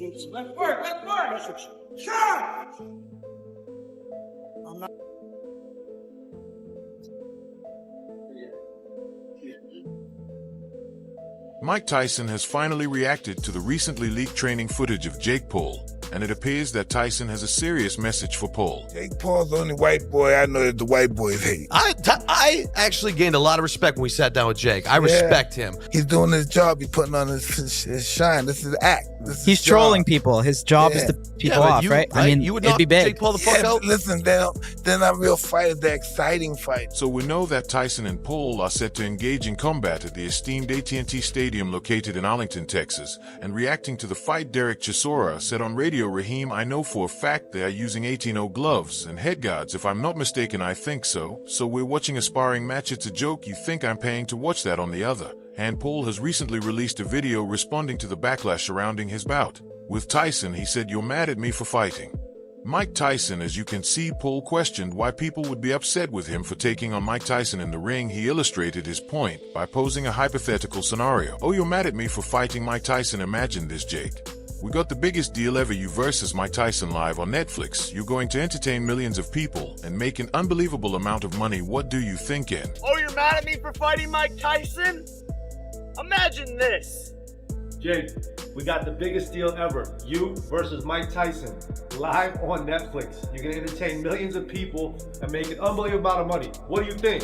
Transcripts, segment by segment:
Let's work. Charge! I'm not. Mike Tyson has finally reacted to the recently leaked training footage of Jake Paul, and it appears that Tyson has a serious message for Paul. Jake Paul's the only white boy I know that the white boys hate. I actually gained a lot of respect when we sat down with Jake. I respect him. He's doing his job. He's putting on his shine. This is act. He's trolling people. His job is to piss people off, right? I mean, you would it'd knock be big. Jake Paul the fuck out. Listen, they're not real fighters. They're exciting fights. So we know that Tyson and Paul are set to engage in combat at the esteemed AT&T Stadium located in Arlington, Texas. And reacting to the fight, Derek Chisora said on Radio, "Raheem, I know for a fact they are using 18-0 gloves and head guards. If I'm not mistaken, I think so. So we're watching a sparring match. It's a joke. You think I'm paying to watch that?" On the other hand, Paul has recently released a video responding to the backlash surrounding his bout. With Tyson, he said, "You're mad at me for fighting." Mike Tyson, as you can see, Paul questioned why people would be upset with him for taking on Mike Tyson in the ring. He illustrated his point by posing a hypothetical scenario. "Oh, you're mad at me for fighting Mike Tyson? Imagine this, Jake. We got the biggest deal ever, you versus Mike Tyson live on Netflix. You're going to entertain millions of people and make an unbelievable amount of money. What do you think?" And "Oh, you're mad at me for fighting Mike Tyson? Imagine this." Jake, we got the biggest deal ever. You versus Mike Tyson, live on Netflix. You're gonna entertain millions of people and make an unbelievable amount of money. What do you think?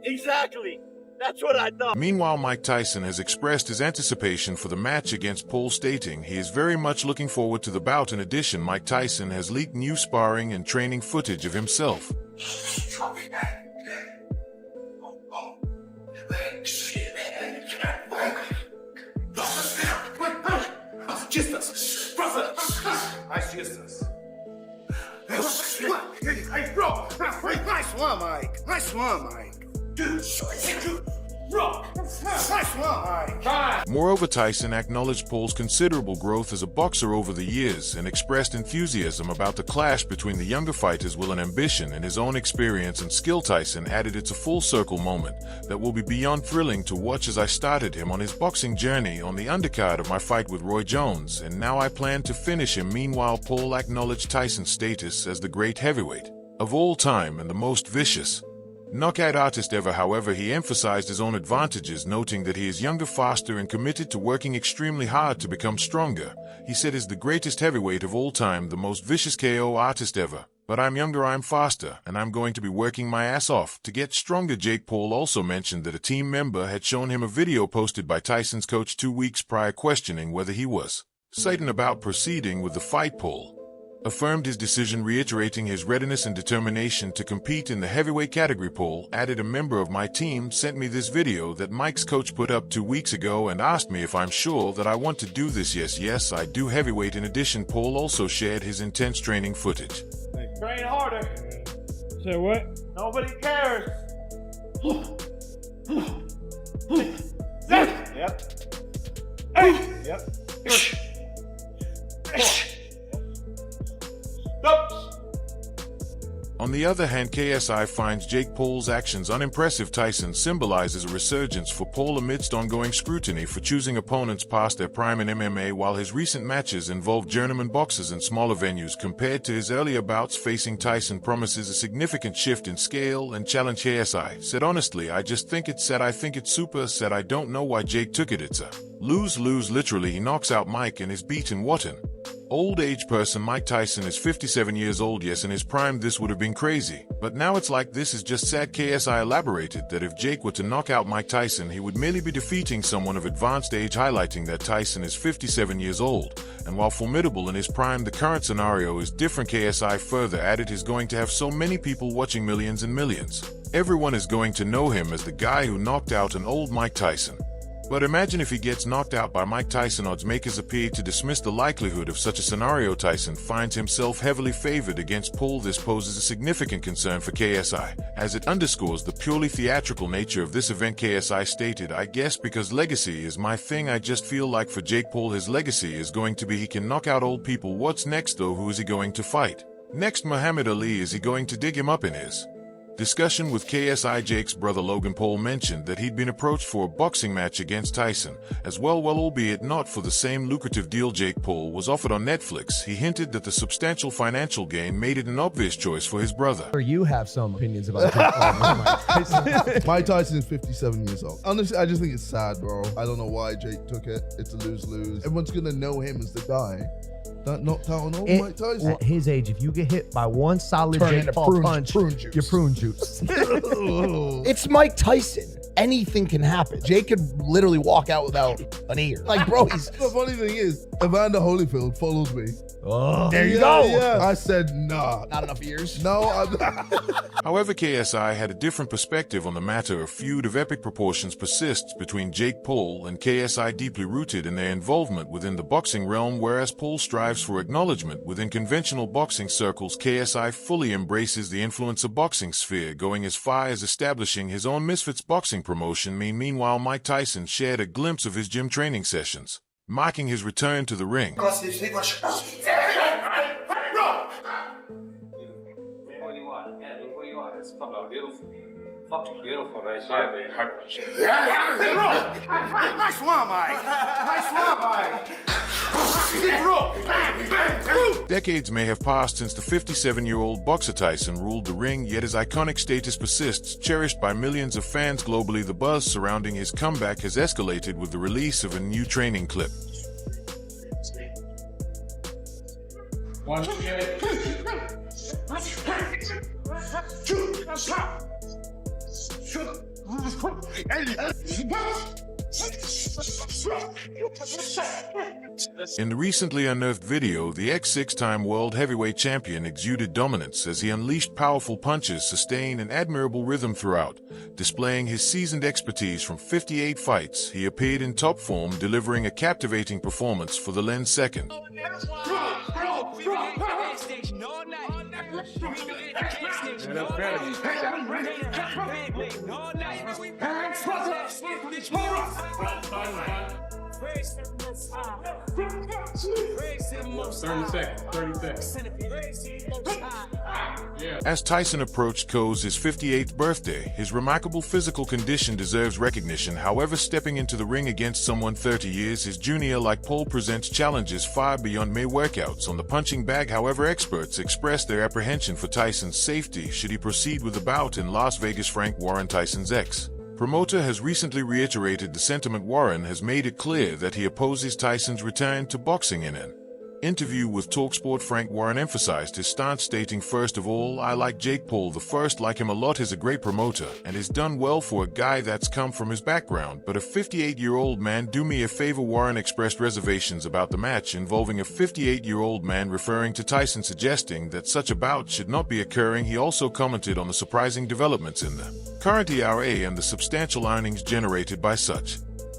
Exactly. That's what I thought. Meanwhile, Mike Tyson has expressed his anticipation for the match against Paul, stating he is very much looking forward to the bout. In addition, Mike Tyson has leaked new sparring and training footage of himself. Hey, bro. Nice one, Mike. Nice one, Mike. Dude, bro. Nice one, Mike. Moreover, Tyson acknowledged Paul's considerable growth as a boxer over the years and expressed enthusiasm about the clash between the younger fighters' will and ambition and his own experience and skill. Tyson added, "It's a full circle moment that will be beyond thrilling to watch, as I started him on his boxing journey on the undercard of my fight with Roy Jones, and now I plan to finish him." Meanwhile, Paul acknowledged Tyson's status as the great heavyweight of all time and the most vicious knockout artist ever. However, he emphasized his own advantages, noting that he is younger, faster, and committed to working extremely hard to become stronger. He said, "Is the greatest heavyweight of all time, the most vicious KO artist ever. But I'm younger, I'm faster, and I'm going to be working my ass off to get stronger." Jake Paul also mentioned that a team member had shown him a video posted by Tyson's coach 2 weeks prior, questioning whether he was certain about proceeding with the fight. Paul affirmed his decision, reiterating his readiness and determination to compete in the heavyweight category. Paul added, "A member of my team sent me this video that Mike's coach put up 2 weeks ago and asked me if I'm sure that I want to do this. Yes, I do heavyweight." In addition, Paul also shared his intense training footage. Train harder. Say what? Nobody cares. Yep. Yep. On the other hand, KSI finds Jake Paul's actions unimpressive. Tyson symbolizes a resurgence for Paul amidst ongoing scrutiny for choosing opponents past their prime in MMA, while his recent matches involved journeyman boxers in smaller venues compared to his earlier bouts facing Tyson promises a significant shift in scale and challenge. KSI said, "Honestly, I just think it's set. I think it's super set. I don't know why Jake took it. It's a lose-lose. Literally, he knocks out Mike and is beaten. What an old age person. Mike Tyson is 57 years old. Yes, in his prime this would have been crazy, but now it's like this is just sad." KSI elaborated that if Jake were to knock out Mike Tyson, he would merely be defeating someone of advanced age, highlighting that Tyson is 57 years old, and while formidable in his prime, the current scenario is different. KSI further added he's going to have so many people watching, millions and millions. Everyone is going to know him as the guy who knocked out an old Mike Tyson. But imagine if he gets knocked out by Mike Tyson. Odds makers appear to dismiss the likelihood of such a scenario. Tyson finds himself heavily favored against Paul. This poses a significant concern for KSI, as it underscores the purely theatrical nature of this event. KSI stated, "I guess because legacy is my thing, I just feel like for Jake Paul his legacy is going to be he can knock out old people. What's next though? Who is he going to fight next? Muhammad Ali? Is he going to dig him up in his Discussion with KSI. Jake's brother Logan Paul mentioned that he'd been approached for a boxing match against Tyson as well, albeit not for the same lucrative deal Jake Paul was offered on Netflix. He hinted that the substantial financial gain made it an obvious choice for his brother. You have some opinions about Jake Paul and Mike Tyson. Mike Tyson is 57 years old. Honestly, I just think it's sad, bro. I don't know why Jake took it. It's a lose-lose. Everyone's gonna know him as the guy that knocked out on old Mike Tyson. At his age, if you get hit by one solid Turn Jake into Paul prune punch, juice. you're prune juice. It's Mike Tyson. Anything can happen. Jake could literally walk out without an ear. Like, bro, he's... The funny thing is, Evander Holyfield followed me. Oh. There you go. Yeah. I said, nah. Not enough ears. No, However, KSI had a different perspective on the matter. A feud of epic proportions persists between Jake Paul and KSI, deeply rooted in their involvement within the boxing realm. Whereas Paul strives for acknowledgement within conventional boxing circles, KSI fully embraces the influencer boxing sphere, going as far as establishing his own Misfits boxing promotion. Meanwhile, Mike Tyson shared a glimpse of his gym training sessions, marking his return to the ring. Fucking beautiful, nice job, man. Nice one, Mike. Nice one, Mike. Decades may have passed since the 57-year-old boxer Tyson ruled the ring, yet his iconic status persists, cherished by millions of fans globally. The buzz surrounding his comeback has escalated with the release of a new training clip. In the recently unearthed video, the ex-6-time world heavyweight champion exuded dominance as he unleashed powerful punches, sustained an admirable rhythm throughout. Displaying his seasoned expertise from 58 fights, he appeared in top form, delivering a captivating performance for the Lens second. As Tyson approached his 58th birthday, his remarkable physical condition deserves recognition. However, stepping into the ring against someone 30 years his junior like Paul presents challenges far beyond mere workouts on the punching bag. However, experts express their apprehension for Tyson's safety should he proceed with the bout in Las Vegas. Frank Warren, Tyson's ex-promoter, has recently reiterated the sentiment. Warren has made it clear that he opposes Tyson's return to boxing. In an interview with TalkSport, Frank Warren emphasized his stance, stating, "First of all, I like Jake Paul the first, like him a lot. He's a great promoter and has done well for a guy that's come from his background, but a 58-year-old man, do me a favor." Warren expressed reservations about the match involving a 58-year-old man, referring to Tyson, suggesting that such a bout should not be occurring. He also commented on the surprising developments in the current ERA and the substantial earnings generated by such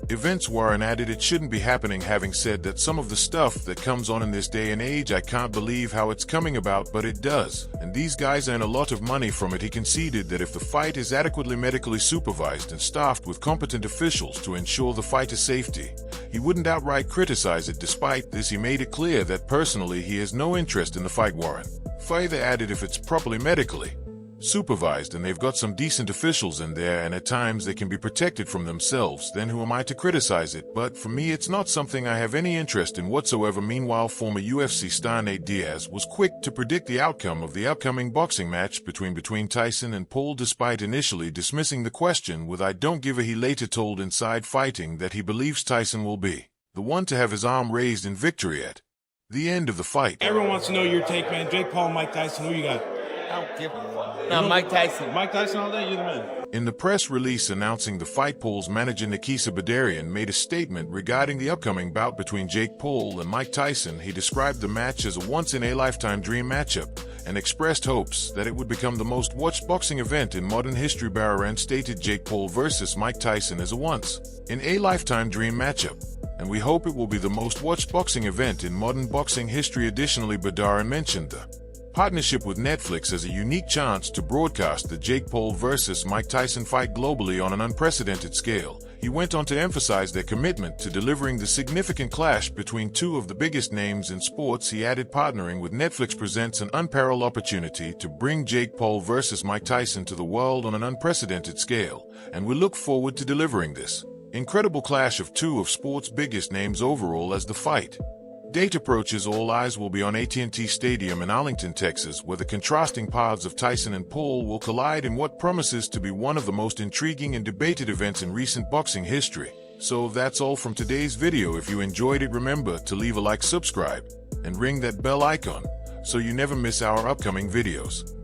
events. Warren added it shouldn't be happening, having said that some of the stuff that comes on in this day and age, I can't believe how it's coming about, but it does, and these guys earn a lot of money from it. He conceded that if the fight is adequately medically supervised and staffed with competent officials to ensure the fighter's safety, he wouldn't outright criticize it. Despite this, he made it clear that personally he has no interest in the fight. Warren further added if it's properly medically supervised and they've got some decent officials in there and at times they can be protected from themselves, then who am I to criticize it? But for me, it's not something I have any interest in whatsoever. Meanwhile, former UFC star Nate Diaz was quick to predict the outcome of the upcoming boxing match between Tyson and Paul, despite initially dismissing the question with "I don't give a." He later told Inside Fighting that he believes Tyson will be the one to have his arm raised in victory at the end of the fight. Everyone wants to know your take, man. Jake Paul, Mike Tyson, who you got? I don't give a fuck. No, Mike Tyson. Mike Tyson all day, you're the man. In the press release announcing the fight, Paul's manager Nikisa Badarian made a statement regarding the upcoming bout between Jake Paul and Mike Tyson. He described the match as a once-in-a-lifetime dream matchup and expressed hopes that it would become the most watched boxing event in modern history. Badarian stated Jake Paul versus Mike Tyson is a once-in-a-lifetime dream matchup, and we hope it will be the most watched boxing event in modern boxing history. Additionally, Badarian mentioned the partnership with Netflix as a unique chance to broadcast the Jake Paul versus Mike Tyson fight globally on an unprecedented scale. He went on to emphasize their commitment to delivering the significant clash between two of the biggest names in sports. He added, partnering with Netflix presents an unparalleled opportunity to bring Jake Paul versus Mike Tyson to the world on an unprecedented scale, and we look forward to delivering this incredible clash of two of sports' biggest names overall. As the fight date approaches, all eyes will be on AT&T Stadium in Arlington, Texas, where the contrasting paths of Tyson and Paul will collide in what promises to be one of the most intriguing and debated events in recent boxing history. So that's all from today's video. If you enjoyed it, remember to leave a like, subscribe, and ring that bell icon so you never miss our upcoming videos.